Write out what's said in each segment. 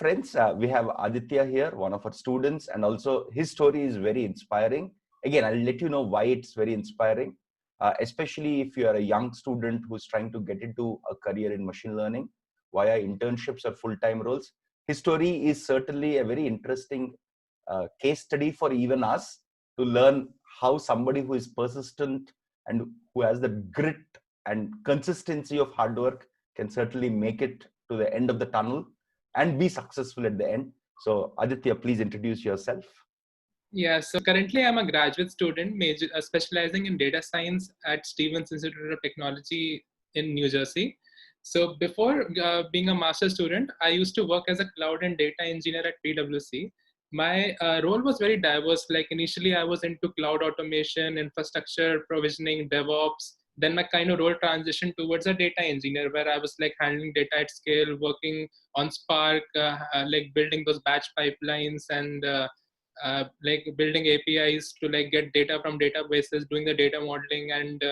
friends, we have Aditya here, one of our students, and also his story is very inspiring. Again, I'll let you know why it's very inspiring, especially if you are a young student who's trying to get into a career in machine learning via internships or full-time roles. His story is certainly a very interesting case study for even us to learn how somebody who is persistent and who has the grit and consistency of hard work can certainly make it to the end of the tunnel and be successful at the end. So Aditya, please introduce yourself. Yeah, so currently I'm a graduate student specializing in data science at Stevens Institute of Technology in New Jersey. So before being a master's student, I used to work as a cloud and data engineer at PwC. My role was very diverse. Like initially I was into cloud automation, infrastructure provisioning, DevOps. Then my kind of role transitioned towards a data engineer where I was like handling data at scale, working on Spark, like building those batch pipelines and like building APIs to like get data from databases, doing the data modeling, and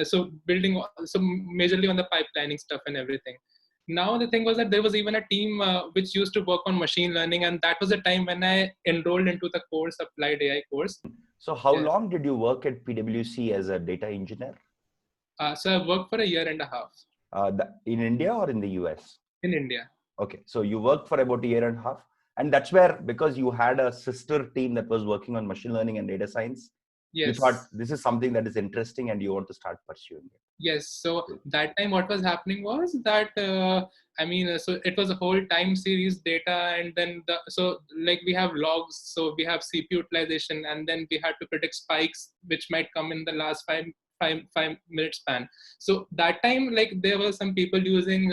so building so majorly on the pipelining stuff and everything. Now the thing was that there was even a team which used to work on machine learning, and that was the time when I enrolled into the course, Applied AI course. So how Yeah. long did you work at PwC as a data engineer? So I worked for a year and a half. In India or in the US? In India. Okay, so you worked for about a year and a half, and that's where, because you had a sister team that was working on machine learning and data science, you thought Yes. this is something that is interesting and you want to start pursuing it. Yes. So that time, what was happening was that so it was a whole time series data, and then so like we have logs, so we have CPU utilization, and then we had to predict spikes which might come in the last five minute span. So that time, like there were some people using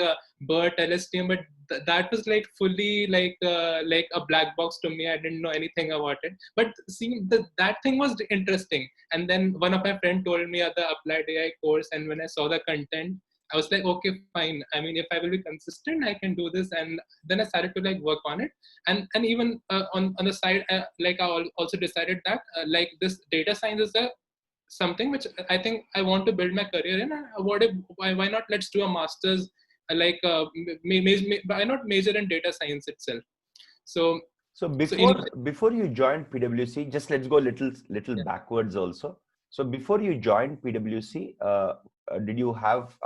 BERT, LSTM, but that was like fully like a black box to me. I didn't know anything about it. But see, that thing was interesting. And then one of my friend told me at the Applied AI course, and when I saw the content, I was like, okay, fine. I mean, if I will be consistent, I can do this. And then I started to like work on it. And even on the side, like I also decided that like this data science is something which I think I want to build my career in. And why not let's do a master's why not major in data science itself? So So so before you joined PwC, just let's go little yeah. backwards also. So before you joined PwC, did you have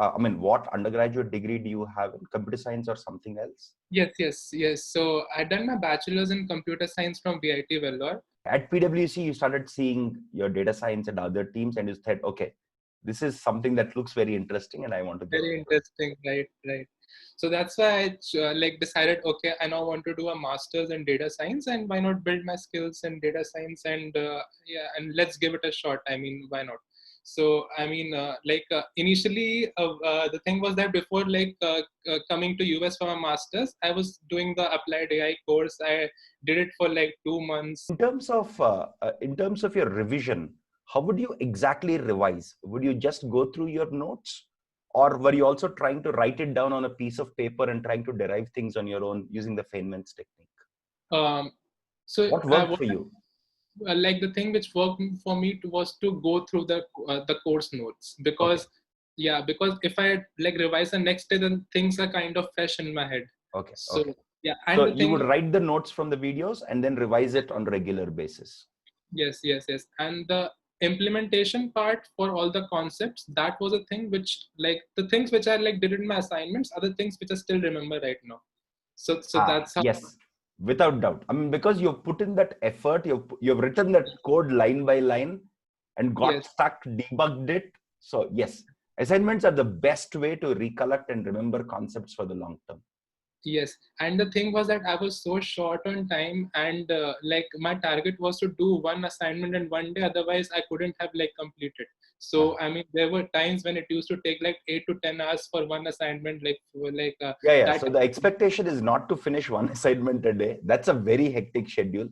what undergraduate degree do you have in computer science or something else? Yes. So I done my bachelor's in computer science from VIT Vellore. At PwC, you started seeing your data science and other teams, and you said, okay, this is something that looks very interesting, and I want to get Very into it. interesting, right. So that's why I like decided, okay, I now want to do a master's in data science, and why not build my skills in data science, and and let's give it a shot. I mean, why not? So I mean, initially, the thing was that before coming to US for my masters, I was doing the Applied AI course. I did it for like 2 months. In terms of your revision, how would you exactly revise? Would you just go through your notes, or were you also trying to write it down on a piece of paper and trying to derive things on your own using the Feynman's technique? Um, so What worked what for you? like the thing which worked for me was to go through the course notes, Okay. because if I like revise the next day, then things are kind of fresh in my head. Okay. So Okay. yeah, So and the you would thing, write the notes from the videos and then revise it on a regular basis. yes, and the implementation part for all the concepts, that was a thing which like the things which I like did in my assignments are the things which I still remember right now. So that's how. Yes, without doubt. I mean, because you've put in that effort, you've written that code line by line and got Yes. stuck, debugged it. So yes, assignments are the best way to recollect and remember concepts for the long term. Yes, and the thing was that I was so short on time, and like my target was to do one assignment in one day. Otherwise, I couldn't have like completed. So I mean, there were times when it used to take like 8 to 10 hours for one assignment. Yeah. That. So the expectation is not to finish one assignment a day. That's a very hectic schedule.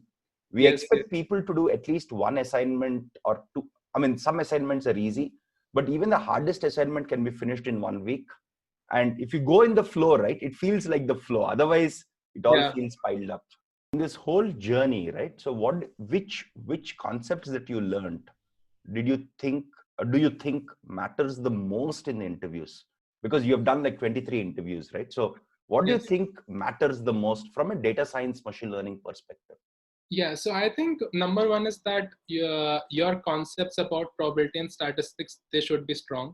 We Yes. expect people to do at least one assignment or two. I mean, some assignments are easy, but even the hardest assignment can be finished in 1 week. And if you go in the flow, right, it feels like the flow. Otherwise, it all Yeah. feels piled up. In this whole journey, right? So which concepts that you learned did you think, or do you think matters the most in the interviews? Because you have done like 23 interviews, right? So What do you Yes. think matters the most from a data science machine learning perspective? Yeah, so I think number one is that your concepts about probability and statistics, they should be strong.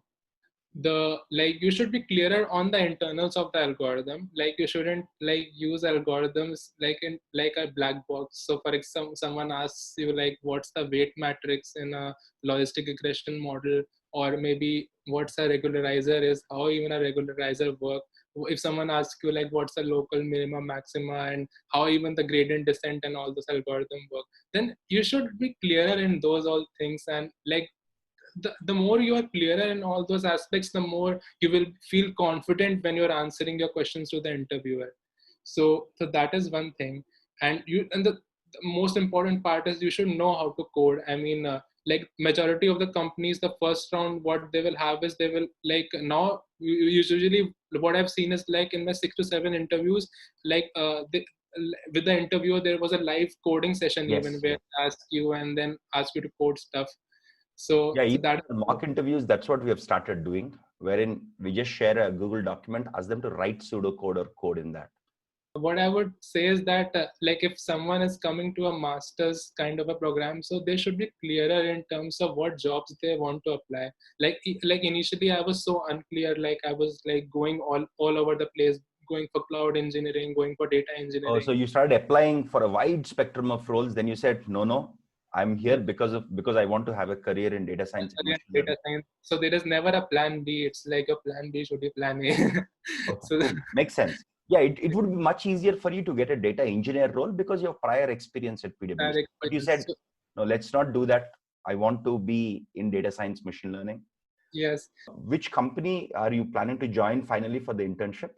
You should be clearer on the internals of the algorithm. Like you shouldn't like use algorithms like in like a black box. So for example, someone asks you like what's the weight matrix in a logistic regression model, or maybe what's a regularizer is, how even a regularizer work. If someone asks you like what's the local minima maxima and how even the gradient descent and all those algorithm work, then you should be clearer in those all things. And like the more you are clearer in all those aspects, the more you will feel confident when you're answering your questions to the interviewer. So that is one thing. And the most important part is you should know how to code. I mean, like majority of the companies, the first round, what they will have is they will like now usually what I've seen is like in my 6 to 7 interviews, like with the interviewer there was a live coding session even Yes, where yes. they ask you and then ask you to code stuff. So, Yeah, so even that the mock interviews, that's what we have started doing, wherein we just share a Google document, ask them to write pseudocode or code in that. what I would say is that like if someone is coming to a master's kind of a program, so they should be clearer in terms of what jobs they want to apply. Like initially I was so unclear, like I was like going all over the place, going for cloud engineering, going for data Oh, engineering. so you started applying for a wide spectrum of roles. Then you said, no, I'm here because I want to have a career in data science and Again, machine data learning. science. So there is never a plan B. It's like a plan B should be plan A. Okay, So cool. Makes sense. Yeah, it would be much easier for you to get a data engineer role because you have prior experience at PwC. that But you experience. said, So, no, let's not do that. I want to be in data science machine learning. yes. Which company are you planning to join finally for the internship?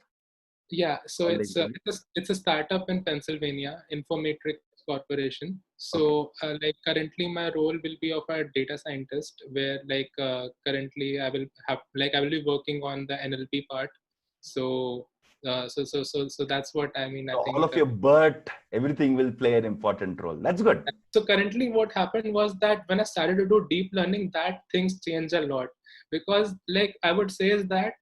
Yeah, so All the it's a, interview? it's a startup in Pennsylvania, Infomatrix Corporation. Okay. So like currently my role will be of a data scientist, where like currently I will be working on the NLP part. So that's what I mean. I So all think of your BERT, everything will play an important role. That's good. so currently what happened was that when I started to do deep learning, that things changed a lot, because like I would say is that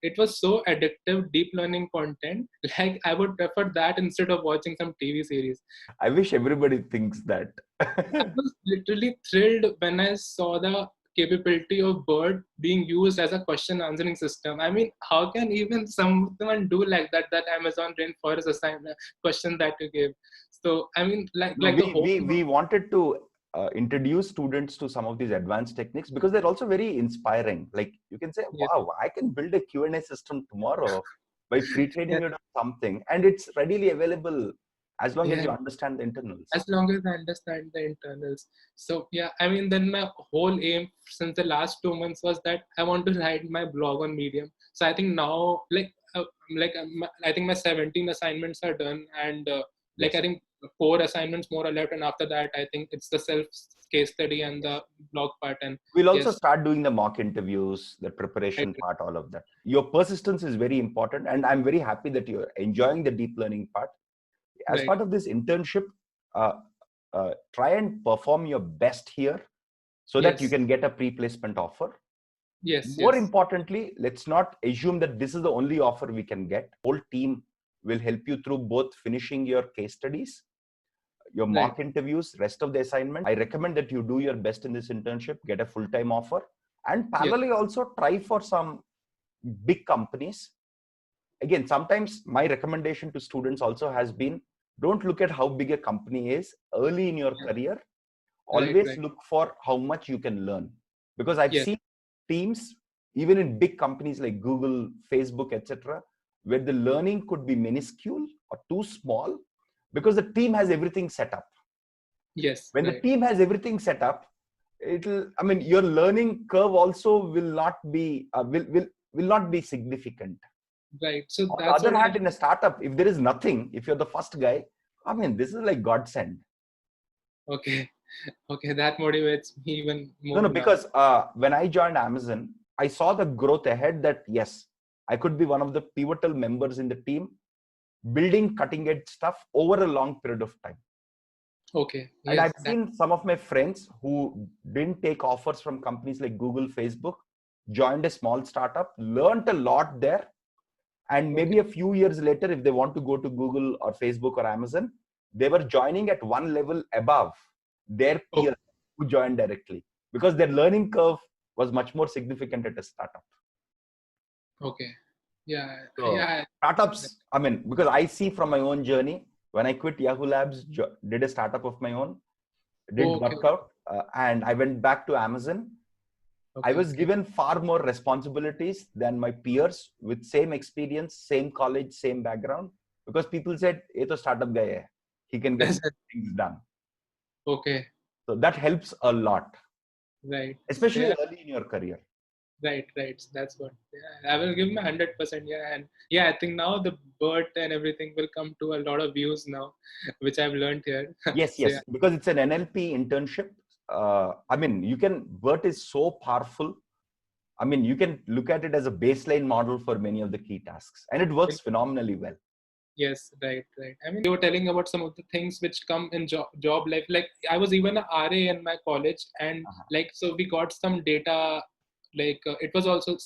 it was so addictive, deep learning content. Like I would prefer that instead of watching some TV series. I wish everybody thinks that. I was literally thrilled when I saw the capability of BERT being used as a question answering system. I mean, how can even someone do like that? That Amazon rainforest assignment question that you gave. So I mean, No, like the whole. we wanted to introduce students to some of these advanced techniques because they're also very inspiring. Like you can say, Yes. wow, I can build a Q&A system tomorrow by Yeah. pre-training it on something, and it's readily available as long as Yeah. you understand the internals. As long as I understand the internals. So yeah, I mean, then my whole aim since the last 2 months was that I want to write my blog on Medium. So I think now, I think my 17 assignments are done, and like Yes. I think 4 assignments more are left, and after that, I think it's the self case study and the blog part. And We'll also yes, start doing the mock interviews, the right, preparation part, all of that. Your persistence is very important, and I'm very happy that you're enjoying the deep learning part. As right, part of this internship, uh, try and perform your best here so that you yes, can get a pre-placement offer. yes, More yes, importantly, let's not assume that this is the only offer we can get. Whole team will help you through both finishing your case studies, your right, mock interviews, rest of the assignment. I recommend that you do your best in this internship, get a full-time offer, and yes, parallelly also try for some big companies. Again, sometimes my recommendation to students also has been, don't look at how big a company is early in your career. right, Always right, look for how much you can learn, because I've yes, seen teams even in big companies like Google, Facebook, etc., where the learning could be minuscule or too small because the team has everything set up. yes, When the right, team has everything set up, it'll, I mean, your learning curve also will not be significant. right. So On the that's other what I hand, in a startup, if there is nothing, if you're the first guy, I mean, this is like godsend. okay. Okay, that motivates me even No, more no, now. because when I joined Amazon, I saw the growth ahead that yes, I could be one of the pivotal members in the team, building cutting edge stuff over a long period of time. Okay, And I've yes, that seen some of my friends who didn't take offers from companies like Google, Facebook, joined a small startup, learned a lot there, And maybe a few years later, if they want to go to Google or Facebook or Amazon, they were joining at one level above their peers who joined directly, because their learning curve was much more significant at a startup. Okay. Yeah. So Yeah. startups, I mean, because I see from my own journey, when I quit Yahoo Labs, did a startup of my own, didn't work out, and I went back to Amazon. I was given far more responsibilities than my peers with same experience, same college, same background, because people said, "Ye to startup guy hai. He can get things done." Okay. So that helps a lot, Right. especially Yeah. early in your career. Right. That's what. Yeah, I will give my 100%. Yeah, and yeah, I think now the BERT and everything will come to a lot of views now, which I've learned here. Yes, So, yes, yeah. because it's an NLP internship. I mean, BERT is so powerful. I mean, you can look at it as a baseline model for many of the key tasks, and it works phenomenally well. Yes, right. I mean, you were telling about some of the things which come in job life. Like I was even an RA in my college, and like so we got some data. Like it was also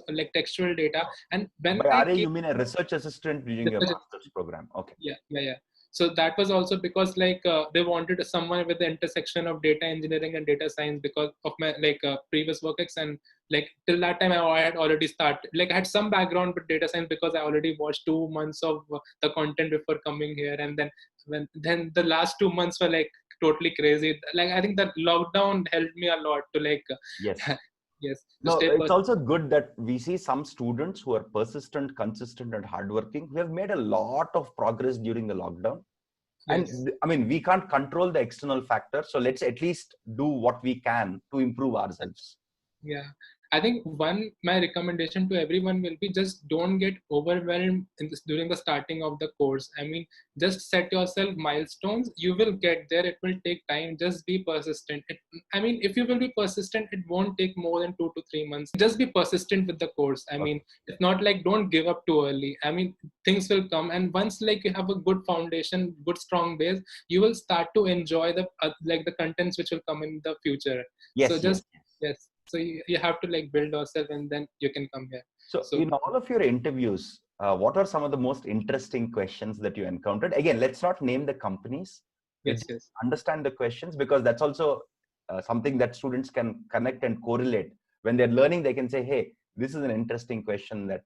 like textual data, and when By I RA, came, you mean a research assistant during your master's program? Okay. Yeah. So that was also because like they wanted someone with the intersection of data engineering and data science because of my like previous work ex, and like till that time I had already started, like I had some background with data science because I already watched 2 months of the content before coming here, and then the last 2 months were like totally crazy. Like I think that lockdown helped me a lot to like yes. Yes. No, it's also good that we see some students who are persistent, consistent, and hardworking who have made a lot of progress during the lockdown. Yes. And I mean, we can't control the external factors, so let's at least do what we can to improve ourselves. Yeah. I think my recommendation to everyone will be just don't get overwhelmed during the starting of the course. I mean, just set yourself milestones. You will get there. It will take time. Just be persistent. I mean, if you will be persistent, it won't take more than 2 to 3 months. Just be persistent with the course. I mean, it's not like don't give up too early. I mean, things will come. And once like you have a good foundation, good strong base, you will start to enjoy the like the contents which will come in the future. Yes, So just, yes. So you have to like build yourself and then you can come here. So in all of your interviews, what are some of the most interesting questions that you encountered? Again, let's not name the companies. Yes. Understand the questions, because that's also something that students can connect and correlate. When they're learning, they can say, hey, this is an interesting question that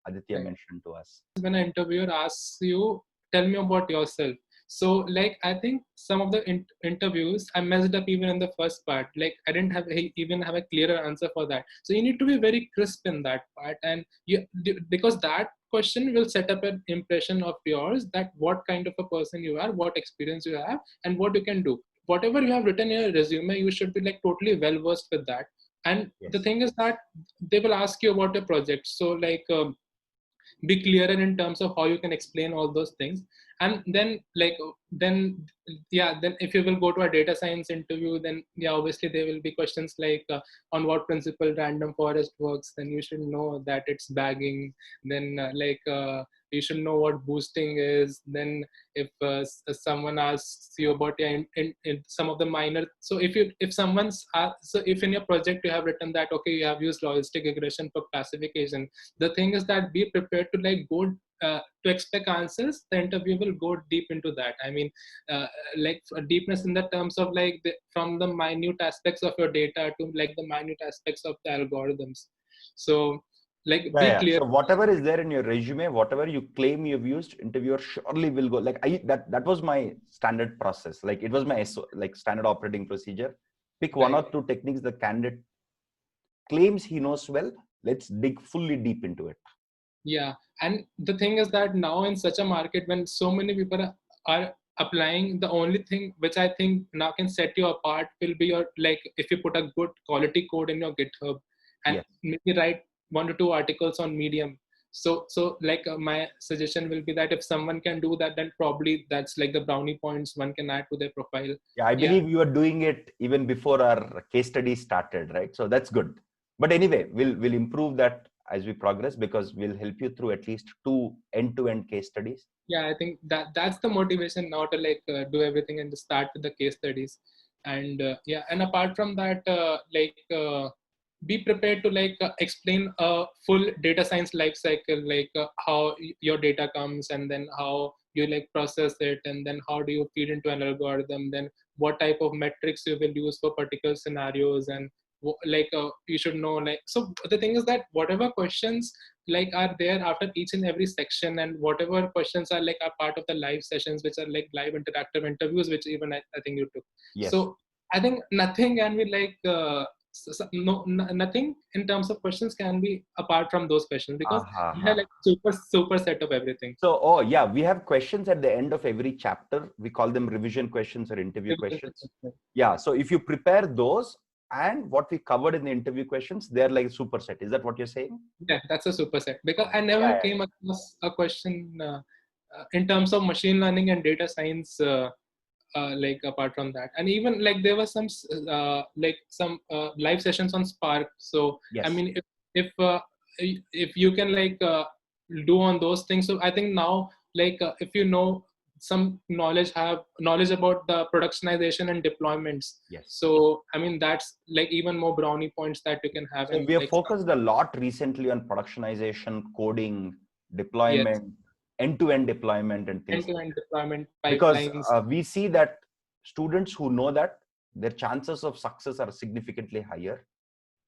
Aditya mentioned to us. When an interviewer asks you, tell me about yourself. So like, I think some of the interviews, I messed up even in the first part. Like I didn't even have a clearer answer for that. So you need to be very crisp in that part. And because that question will set up an impression of yours, that what kind of a person you are, what experience you have, and what you can do. Whatever you have written in your resume, you should be like totally well versed with that. And the thing is that they will ask you about your project. So like, be clearer in terms of how you can explain all those things. And then then if you will go to a data science interview, then obviously there will be questions like on what principle random forest works. Then you should know that it's bagging. Then you should know what boosting is. Then if someone asks you about in some of the minor, so if someone's so if in your project you have written that okay, you have used logistic regression for classification, the thing is that be prepared to like go to expect answers. The interview will go deep into that. I mean, like deepness in the terms of like from the minute aspects of your data to like the minute aspects of the algorithms. So like be clear. So whatever is there in your resume, whatever you claim you've used, interviewer surely will go. Like that was my standard process. Like it was my like standard operating procedure. Pick one or two techniques the candidate claims he knows well. Let's dig fully deep into it. Yeah, and the thing is that now in such a market when so many people are applying, the only thing which I think now can set you apart will be your like if you put a good quality code in your GitHub and maybe write 1 to 2 articles on Medium. So like my suggestion will be that if someone can do that, then probably that's like the brownie points one can add to their profile. Yeah, I believe you are doing it even before our case study started, right? So that's good. But anyway, we'll improve that as we progress, because we'll help you through at least 2 end-to-end case studies. Yeah, I think that's the motivation now to like do everything and to start with the case studies. And and apart from that, be prepared to like explain a full data science life cycle, like how your data comes, and then how you like process it, and then how do you feed into an algorithm, then what type of metrics you will use for particular scenarios, and like you should know, like, so the thing is that whatever questions like are there after each and every section, and whatever questions are like a part of the live sessions, which are like live interactive interviews, which even I think you took. Yes. So I think nothing can be like nothing in terms of questions can be apart from those questions, because we have like super set of everything. So, oh yeah, we have questions at the end of every chapter. We call them revision questions or interview questions. Yeah. So if you prepare those and what we covered in the interview questions, they're like superset. Is that what you're saying? Yeah, that's a superset, because I never came across a question in terms of machine learning and data science. Like apart from that, and even like there was some live sessions on Spark. So yes. I mean, if you can like do on those things, so I think now like if you know some knowledge about the productionization and deployments. Yes. So I mean, that's like even more brownie points that you can have. So and we have like, focused a lot recently on productionization, coding, deployment, end-to-end deployment, and things. End-to-end deployment pipelines. Because we see that students who know that, their chances of success are significantly higher.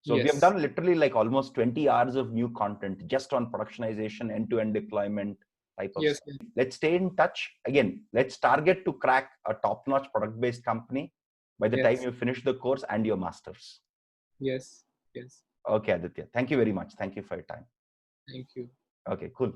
So we have done literally like almost 20 hours of new content just on productionization, end-to-end deployment type of stuff. Let's stay in touch. Again, let's target to crack a top-notch product-based company by the time you finish the course and your masters. Yes. Okay, Aditya. Thank you very much. Thank you for your time. Thank you. Okay, cool.